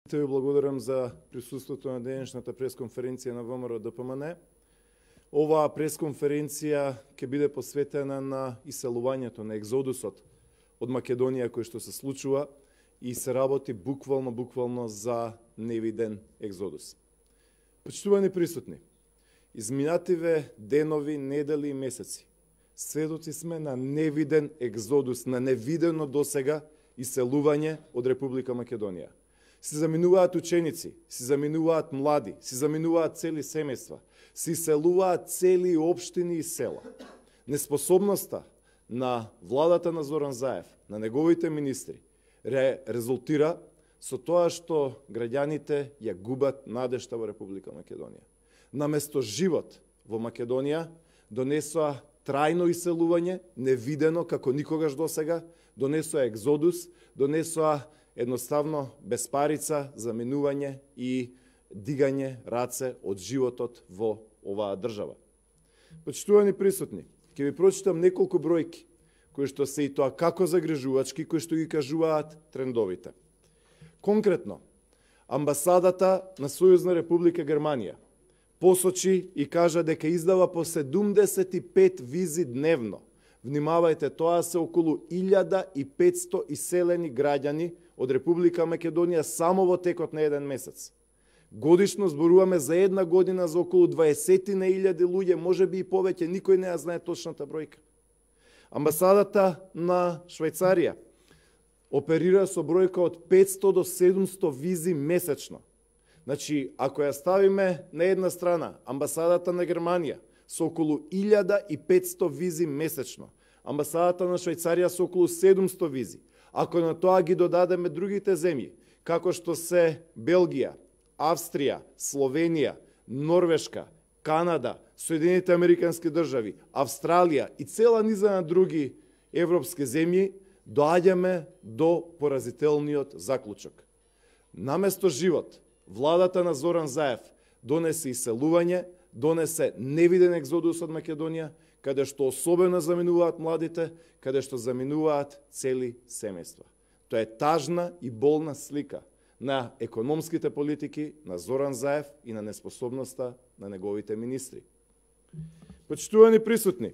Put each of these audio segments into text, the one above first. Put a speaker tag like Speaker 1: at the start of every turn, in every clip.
Speaker 1: Те ви благодарам за присуството на денешната пресконференција на ВМРО ДПМН. Оваа пресконференција ќе биде посветена на иселувањето, на екзодусот од Македонија кој што се случува и се работи буквално за невиден екзодус. Почитувани присутни, изминативе денови, недели и месеци сведоци сме на невиден екзодус, на невидено досега иселување од Република Македонија. Си заминуваат ученици, си заминуваат млади, си заминуваат цели семејства, си иселуваат цели општини и села. Неспособноста на владата на Зоран Заев, на неговите министри, резултира со тоа што граѓаните ја губат надежта во Република Македонија. Наместо живот во Македонија донесоа трајно иселување, невидено како никогаш досега, донесоа екзодус, донесоа едноставно беспарица, заминување и дигање раце од животот во оваа држава. Почитувани присутни, ќе ви прочитам неколку бројки, кои што се и тоа како загрижувачки, кои што ги кажуваат трендовите. Конкретно, амбасадата на Сојузна Република Германија посочи и кажа дека издава по 75 визи дневно. Внимавајте, тоа се околу 1500 иселени граѓани од Република Македонија само во текот на еден месец. Годишно зборуваме за една година за околу 20.000 луѓе, може би и повеќе, никој не ја знае точната бројка. Амбасадата на Швајцарија оперира со бројка од 500 до 700 визи месечно. Значи, ако ја ставиме на една страна амбасадата на Германија со околу 1500 визи месечно, амбасадата на Швајцарија со околу 700 визи, ако на тоа ги додадеме другите земји, како што се Белгија, Австрија, Словенија, Норвешка, Канада, Соединените Американски држави, Австралија и цела низа на други европски земји, доаѓаме до поразителниот заклучок. Наместо живот, владата на Зоран Заев донесе иселување, донесе невиден екзодус од Македонија, каде што особено заминуваат младите, каде што заминуваат цели семејства. Тоа е тажна и болна слика на економските политики на Зоран Заев и на неспособноста на неговите министри. Почитувани присутни,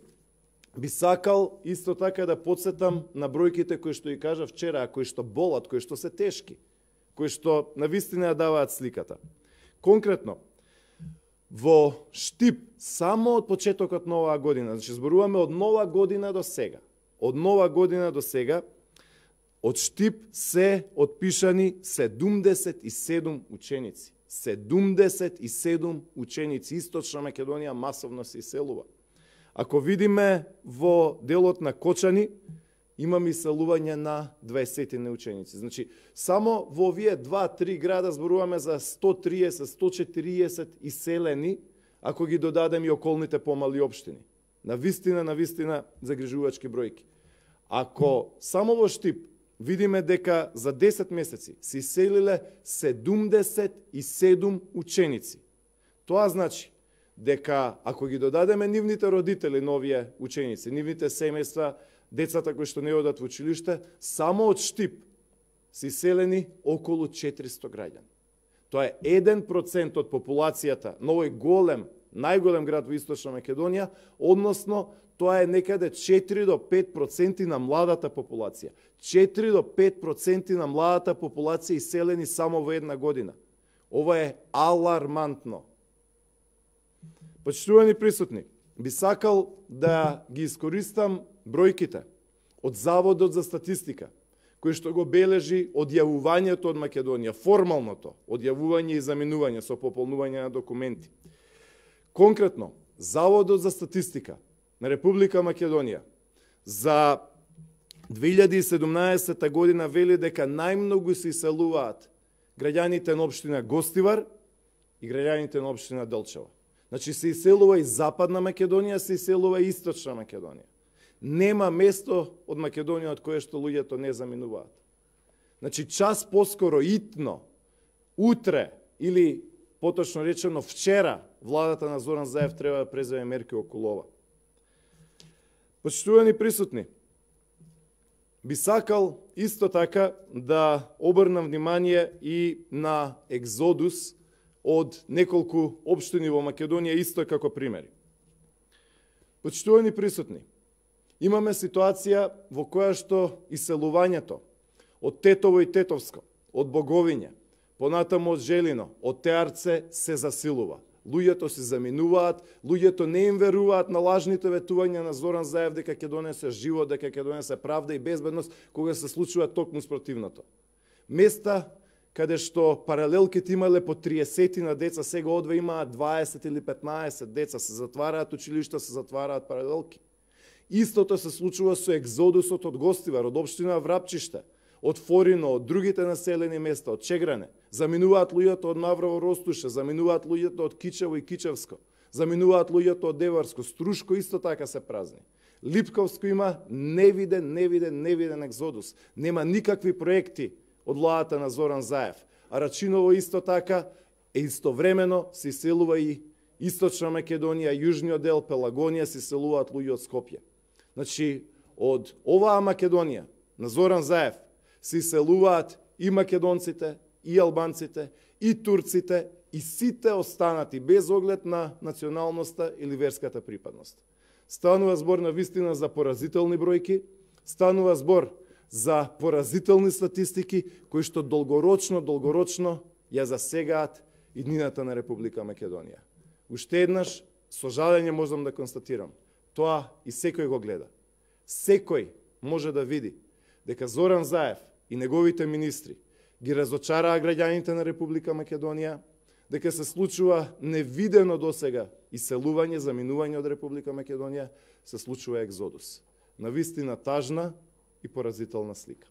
Speaker 1: би сакал исто така да подсетам на бројките кои што ги кажа вчера, а кои што болат, кои што се тешки, кои што навистина ја даваат сликата. Конкретно, во Штип, само од почетокот на оваа година, значи зборуваме од нова година до сега, од Штип се отпишани 77 ученици. 77 ученици. Источна Македонија масовно се иселува. Ако видиме во делот на Кочани, имаме иселување на 20 ученици. Значи, само во овие 2-3 града зборуваме за 130-140 иселени, ако ги додадем и околните помали општини. Навистина загрижувачки бројки. Ако само во Штип видиме дека за 10 месеци се иселиле 77 ученици, тоа значи дека ако ги додадеме нивните родители на овие ученици, нивните семејства, децата кои што не одат во училиште, само од Штип се иселени околу 400 граѓани. Тоа е 1% од популацијата на овој голем, најголем град во Источна Македонија, односно тоа е некаде 4 до 5% на младата популација. 4 до 5% на младата популација иселени само во една година. Ова е алармантно. Почитувани присутни, би сакал да ги искористам бројките од Заводот за статистика, кој што го бележи одјавувањето од Македонија, формалното одјавување и заминување со пополнување на документи. Конкретно, Заводот за статистика на Република Македонија за 2017 година вели дека најмногу се иселуваат граѓаните на општина Гостивар и граѓаните на општина Делчево. Значи се иселува и Западна Македонија, се иселува и Источна Македонија. Нема место од Македонија од кое што луѓето не заминуваат. Значи час поскоро, итно, утре или поточно речено вчера, владата на Зоран Заев треба да преземе мерки околу ова. Почитувани присутни, Би сакал исто така да обрнам внимание и на екзодус од неколку општини во Македонија, исто како примери. Почитувани присутни, имаме ситуација во која што иселувањето од Тетово и Тетовско, од Боговиње, понатаму од Желино, од Теарце се засилува. Луѓето се заминуваат, луѓето не им веруваат на лажните ветувања на Зоран Заев дека ќе донесе живот, дека ќе донесе правда и безбедност, кога се случува токму спротивното. Места каде што паралелките имале по 30 на деца, сега одве имаат 20 или 15 деца, се затвараат училишта, се затвараат паралелки. Истото се случува со екзодусот од Гостивар, од општина Врапчиште, од Форино, од другите населени места, од Чегране. Заминуваат луѓето од Маврово, Ростуше, заминуваат луѓето од Кичево и Кичевско, заминуваат луѓето од Деварско, Струшко исто така се празни. Липковско има невиден екзодус. Нема никакви проекти од владата на Зоран Заев. А Рачиново исто така истовремено се иселува и Источна Македонија, јужниот дел, Пелагонија, се иселуваат луѓе од Скопје. Значи, од оваа Македонија, на Зоран Заев, се иселуваат и македонците, и албанците, и турците, и сите останати, без оглед на националноста или верската припадност. Станува збор на вистина за поразителни бројки, станува збор за поразителни статистики, кои што долгорочно ја засегаат иднината на Република Македонија. Уште еднаш, со жалење можам да констатирам, тоа и секој го гледа. Секој може да види дека Зоран Заев и неговите министри ги разочараа граѓаните на Република Македонија, дека се случува невидено досега иселување, заминување од Република Македонија, се случува екзодус. Навистина тажна и поразителна слика.